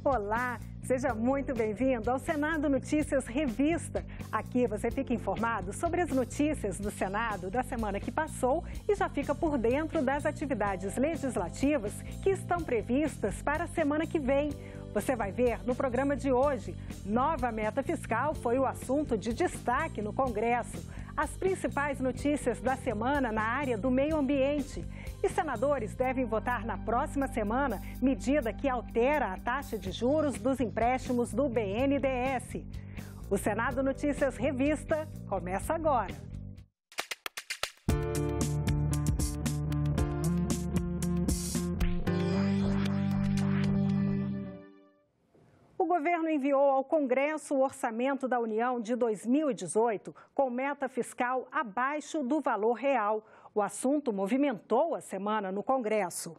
Olá, seja muito bem-vindo ao Senado Notícias Revista. Aqui você fica informado sobre as notícias do Senado da semana que passou e já fica por dentro das atividades legislativas que estão previstas para a semana que vem. Você vai ver no programa de hoje. Nova meta fiscal foi o assunto de destaque no Congresso. As principais notícias da semana na área do meio ambiente. E senadores devem votar na próxima semana medida que altera a taxa de juros dos empréstimos do BNDES. O Senado Notícias Revista começa agora. O governo enviou ao Congresso o Orçamento da União de 2018 com meta fiscal abaixo do valor real. O assunto movimentou a semana no Congresso.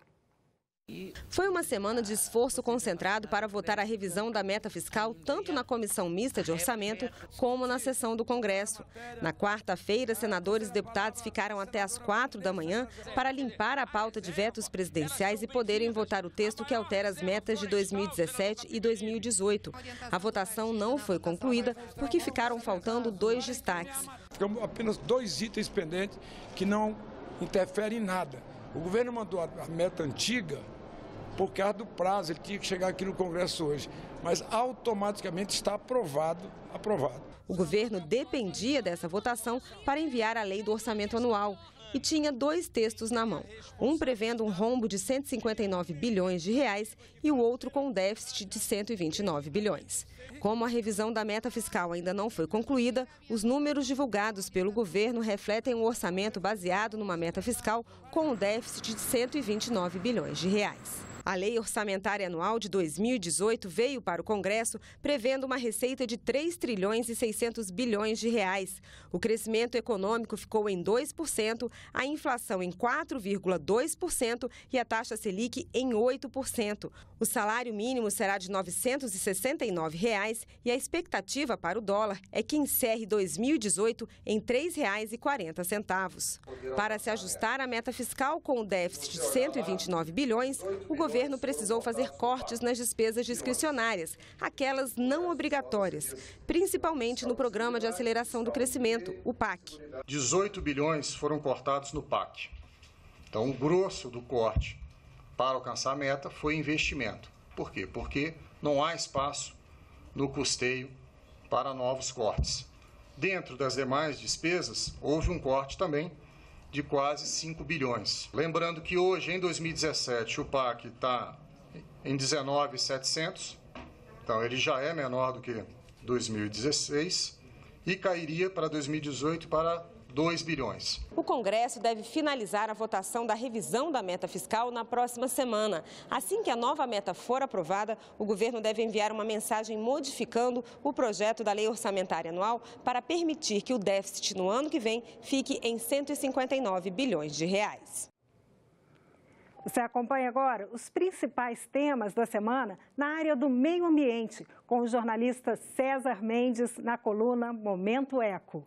Foi uma semana de esforço concentrado para votar a revisão da meta fiscal tanto na Comissão Mista de Orçamento como na sessão do Congresso. Na quarta-feira, senadores e deputados ficaram até às 4 da manhã para limpar a pauta de vetos presidenciais e poderem votar o texto que altera as metas de 2017 e 2018. A votação não foi concluída porque ficaram faltando 2 destaques. Ficam apenas 2 itens pendentes que não interferem em nada. O governo mandou a meta antiga por causa do prazo, ele tinha que chegar aqui no Congresso hoje, mas automaticamente está aprovado. O governo dependia dessa votação para enviar a lei do orçamento anual e tinha 2 textos na mão, um prevendo um rombo de 159 bilhões de reais e o outro com um déficit de 129 bilhões. Como a revisão da meta fiscal ainda não foi concluída, os números divulgados pelo governo refletem um orçamento baseado numa meta fiscal com um déficit de 129 bilhões de reais. A Lei Orçamentária Anual de 2018 veio para o Congresso prevendo uma receita de 3 trilhões e 600 bilhões de reais. O crescimento econômico ficou em 2%, a inflação em 4,2% e a taxa Selic em 8%. O salário mínimo será de R$ 969 reais, e a expectativa para o dólar é que encerre 2018 em R$ 3,40. Para se ajustar à meta fiscal com o déficit de 129 bilhões, o governo precisou fazer cortes nas despesas discricionárias, aquelas não obrigatórias, principalmente no Programa de Aceleração do Crescimento, o PAC. 18 bilhões foram cortados no PAC. Então, o grosso do corte para alcançar a meta foi investimento. Por quê? Porque não há espaço no custeio para novos cortes. Dentro das demais despesas, houve um corte também de quase 5 bilhões. Lembrando que hoje, em 2017, o PAC está em 19.700, então ele já é menor do que 2016 e cairia para 2018 para 2 bilhões. O Congresso deve finalizar a votação da revisão da meta fiscal na próxima semana. Assim que a nova meta for aprovada, o governo deve enviar uma mensagem modificando o projeto da Lei Orçamentária Anual para permitir que o déficit no ano que vem fique em 159 bilhões de reais. Você acompanha agora os principais temas da semana na área do meio ambiente, com o jornalista César Mendes na coluna Momento Eco.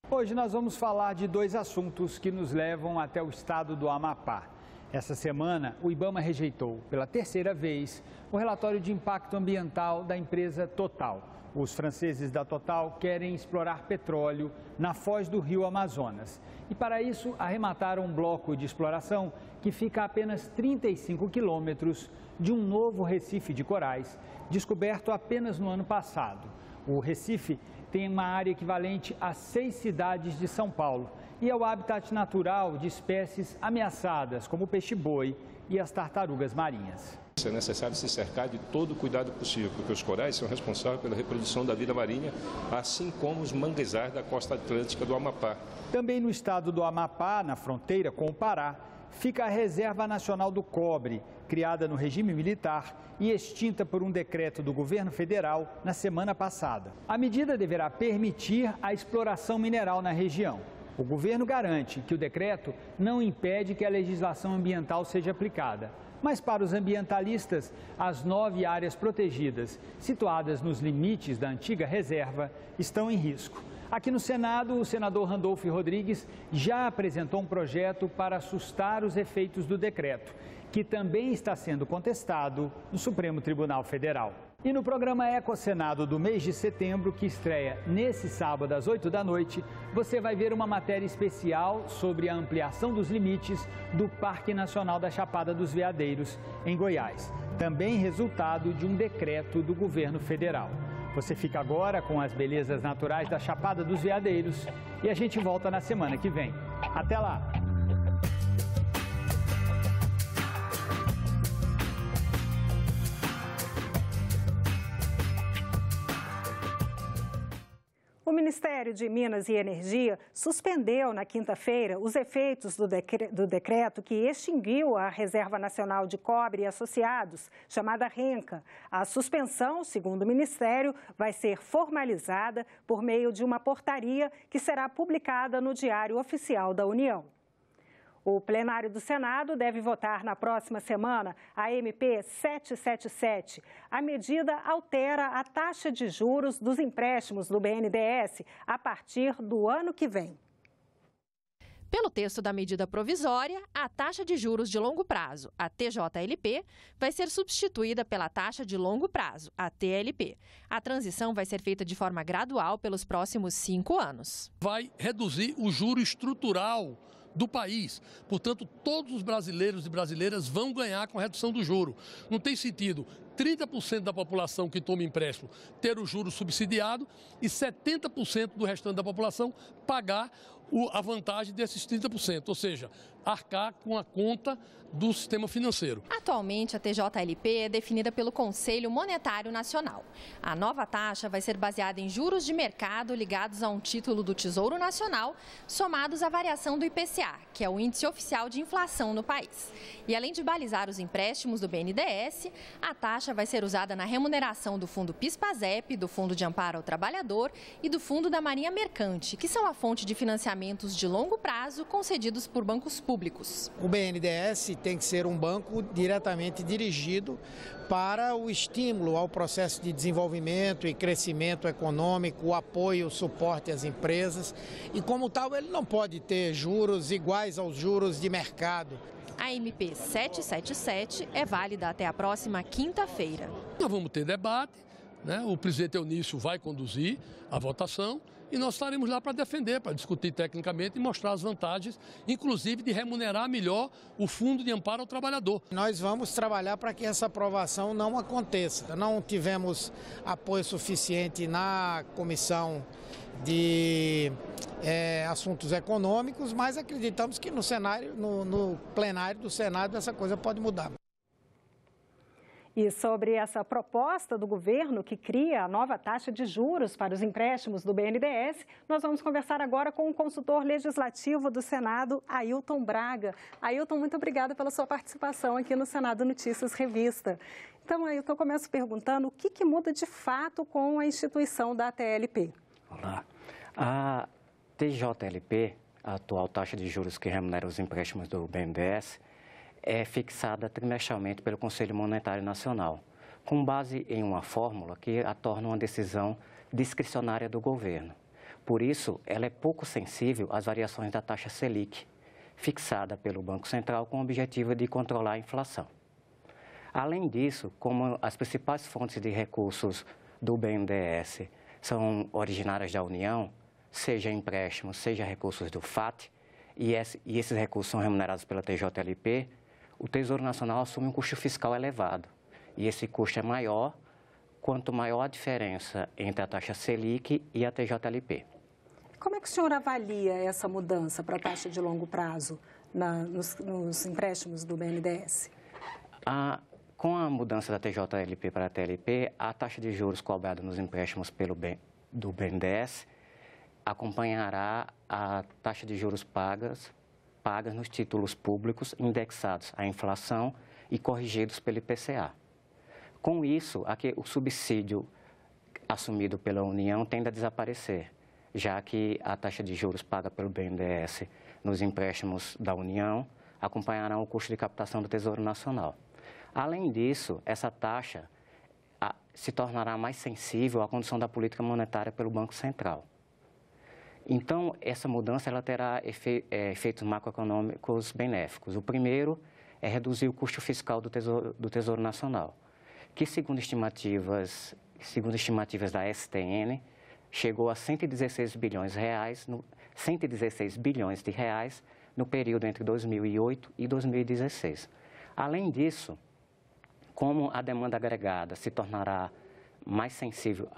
Hoje nós vamos falar de 2 assuntos que nos levam até o estado do Amapá. Essa semana, o IBAMA rejeitou, pela 3ª vez, o relatório de impacto ambiental da empresa Total. Os franceses da Total querem explorar petróleo na foz do rio Amazonas. E para isso, arremataram um bloco de exploração que fica a apenas 35 quilômetros de um novo recife de corais, descoberto apenas no ano passado. O recife tem uma área equivalente a 6 cidades de São Paulo e é o habitat natural de espécies ameaçadas, como o peixe-boi e as tartarugas marinhas. É necessário se cercar de todo o cuidado possível, porque os corais são responsáveis pela reprodução da vida marinha, assim como os manguezais da costa atlântica do Amapá. Também no estado do Amapá, na fronteira com o Pará, fica a Reserva Nacional do Cobre, criada no regime militar e extinta por um decreto do governo federal na semana passada. A medida deverá permitir a exploração mineral na região. O governo garante que o decreto não impede que a legislação ambiental seja aplicada. Mas para os ambientalistas, as 9 áreas protegidas, situadas nos limites da antiga reserva, estão em risco. Aqui no Senado, o senador Randolfo Rodrigues já apresentou um projeto para assustar os efeitos do decreto. que também está sendo contestado no Supremo Tribunal Federal. E no programa Ecosenado do mês de setembro, que estreia nesse sábado às 8 da noite, você vai ver uma matéria especial sobre a ampliação dos limites do Parque Nacional da Chapada dos Veadeiros, em Goiás. Também resultado de um decreto do governo federal. Você fica agora com as belezas naturais da Chapada dos Veadeiros e a gente volta na semana que vem. Até lá! O Ministério de Minas e Energia suspendeu na quinta-feira os efeitos do decreto que extinguiu a Reserva Nacional de Cobre e Associados, chamada RENCA. A suspensão, segundo o Ministério, vai ser formalizada por meio de uma portaria que será publicada no Diário Oficial da União. O plenário do Senado deve votar na próxima semana a MP 777. A medida altera a taxa de juros dos empréstimos do BNDES a partir do ano que vem. Pelo texto da medida provisória, a taxa de juros de longo prazo, a TJLP, vai ser substituída pela taxa de longo prazo, a TLP. A transição vai ser feita de forma gradual pelos próximos 5 anos. Vai reduzir o juro estrutural do país. Portanto, todos os brasileiros e brasileiras vão ganhar com a redução do juro. Não tem sentido 30% da população que toma empréstimo ter o juro subsidiado e 70% do restante da população pagar a vantagem desses 30%, ou seja, arcar com a conta do sistema financeiro. Atualmente, a TJLP é definida pelo Conselho Monetário Nacional. A nova taxa vai ser baseada em juros de mercado ligados a um título do Tesouro Nacional, somados à variação do IPCA, que é o índice oficial de inflação no país. E além de balizar os empréstimos do BNDES, a taxa vai ser usada na remuneração do Fundo PIS/PASEP, do Fundo de Amparo ao Trabalhador e do Fundo da Marinha Mercante, que são a fonte de financiamentos de longo prazo concedidos por bancos públicos. O BNDES tem que ser um banco diretamente dirigido para o estímulo ao processo de desenvolvimento e crescimento econômico, o apoio, o suporte às empresas. E como tal, ele não pode ter juros iguais aos juros de mercado. A MP 777 é válida até a próxima quinta-feira. Nós vamos ter debate, né? O presidente Eunício vai conduzir a votação e nós estaremos lá para defender, para discutir tecnicamente e mostrar as vantagens, inclusive de remunerar melhor o Fundo de Amparo ao Trabalhador. Nós vamos trabalhar para que essa aprovação não aconteça. Não tivemos apoio suficiente na Comissão de Assuntos Econômicos, mas acreditamos que no plenário do Senado essa coisa pode mudar. E sobre essa proposta do governo que cria a nova taxa de juros para os empréstimos do BNDES, nós vamos conversar agora com o consultor legislativo do Senado, Ailton Braga. Ailton, muito obrigada pela sua participação aqui no Senado Notícias Revista. Então, Ailton, eu começo perguntando o que muda de fato com a instituição da TLP? Olá. A TJLP, a atual taxa de juros que remunera os empréstimos do BNDES, é fixada trimestralmente pelo Conselho Monetário Nacional, com base em uma fórmula que a torna uma decisão discricionária do governo. Por isso, ela é pouco sensível às variações da taxa Selic, fixada pelo Banco Central com o objetivo de controlar a inflação. Além disso, como as principais fontes de recursos do BNDES são originárias da União, seja empréstimos, seja recursos do FAT, e esses recursos são remunerados pela TJLP, o Tesouro Nacional assume um custo fiscal elevado. E esse custo é maior quanto maior a diferença entre a taxa Selic e a TJLP. Como é que o senhor avalia essa mudança para a taxa de longo prazo nos empréstimos do BNDES? Com a mudança da TJLP para a TLP, a taxa de juros cobrada nos empréstimos do BNDES acompanhará a taxa de juros pagas nos títulos públicos indexados à inflação e corrigidos pelo IPCA. Com isso, o subsídio assumido pela União tende a desaparecer, já que a taxa de juros paga pelo BNDES nos empréstimos da União acompanhará o custo de captação do Tesouro Nacional. Além disso, essa taxa se tornará mais sensível à condução da política monetária pelo Banco Central. Então, essa mudança ela terá efeitos macroeconômicos benéficos. O primeiro é reduzir o custo fiscal do Tesouro Nacional, que, segundo estimativas da STN, chegou a 116 bilhões de reais no período entre 2008 e 2016. Além disso, como a demanda agregada se tornará mais sensível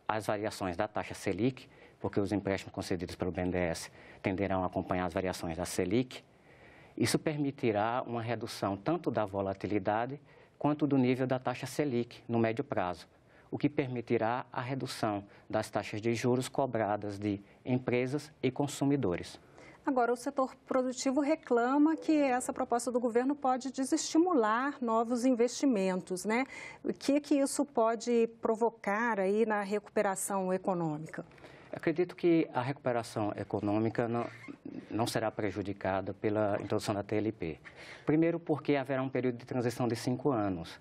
às variações da taxa Selic, porque os empréstimos concedidos pelo BNDES tenderão a acompanhar as variações da Selic, isso permitirá uma redução tanto da volatilidade quanto do nível da taxa Selic no médio prazo, o que permitirá a redução das taxas de juros cobradas de empresas e consumidores. Agora, o setor produtivo reclama que essa proposta do governo pode desestimular novos investimentos, né? O que isso pode provocar aí na recuperação econômica? Acredito que a recuperação econômica não será prejudicada pela introdução da TLP. Primeiro porque haverá um período de transição de 5 anos.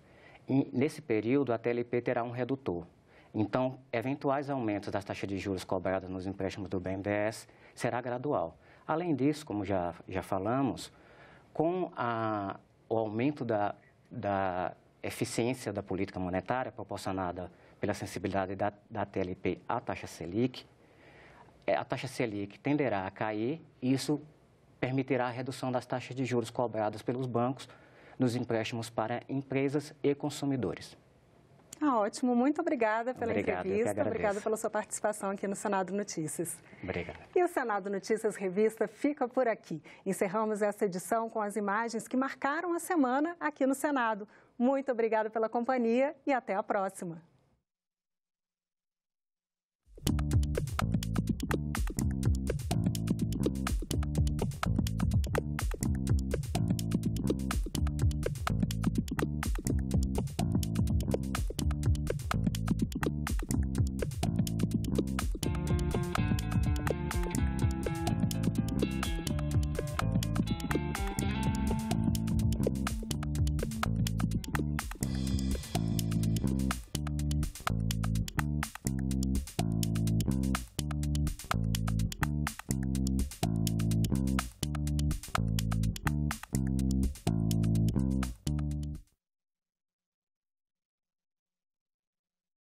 E, nesse período, a TLP terá um redutor. Então, eventuais aumentos das taxas de juros cobradas nos empréstimos do BNDES será gradual. Além disso, como já falamos, com o aumento da eficiência da política monetária proporcionada pela sensibilidade da TLP à taxa Selic, a taxa Selic tenderá a cair e isso permitirá a redução das taxas de juros cobradas pelos bancos nos empréstimos para empresas e consumidores. Ótimo, muito obrigada pela entrevista, obrigada pela sua participação aqui no Senado Notícias. Obrigado. E o Senado Notícias Revista fica por aqui. Encerramos essa edição com as imagens que marcaram a semana aqui no Senado. Muito obrigada pela companhia e até a próxima.